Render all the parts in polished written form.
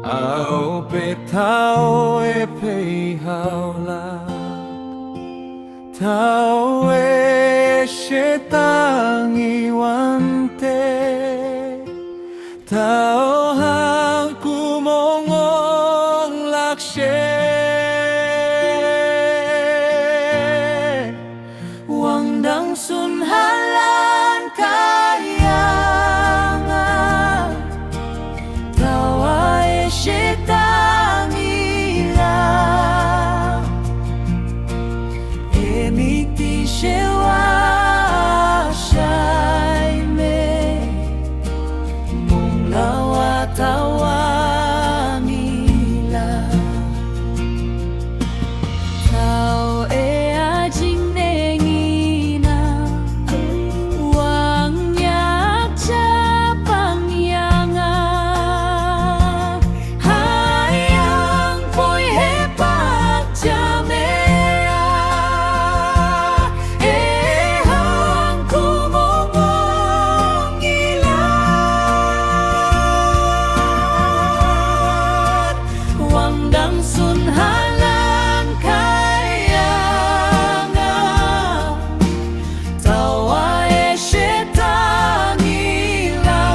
ao pe tao e pe haula tao e shetangi wante tao hang kumongong lakshe wangdang sun halan kayangan tawa e shetangi la emiti shewa shai me mong lawa tawa nila tao e ajing nengina wang nyak japang yanga hayang poi hepak jamea e hang kumongong ilat wangdang sun halan kayanga tawa e shetangi la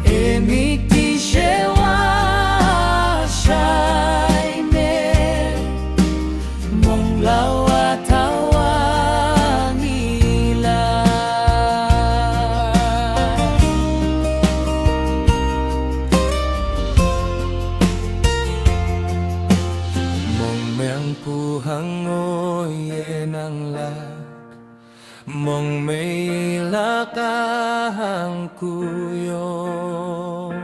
emiti shewa shai me mong lawa tawa nila mong meang puhangoy enang la mong may lakahang kuyong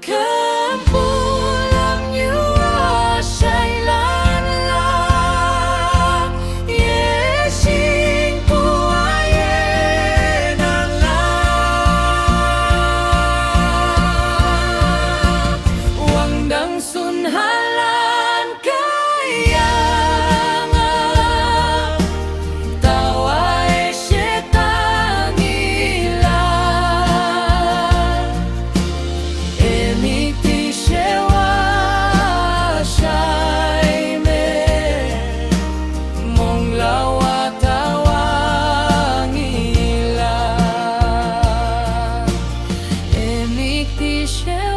kapulang yuwa shailan lang yeshing puayen ang lang wangdang sun halan kayanga tawa e shetangi la emiti shewa shai me mong lawa tawa ngila emiti shewa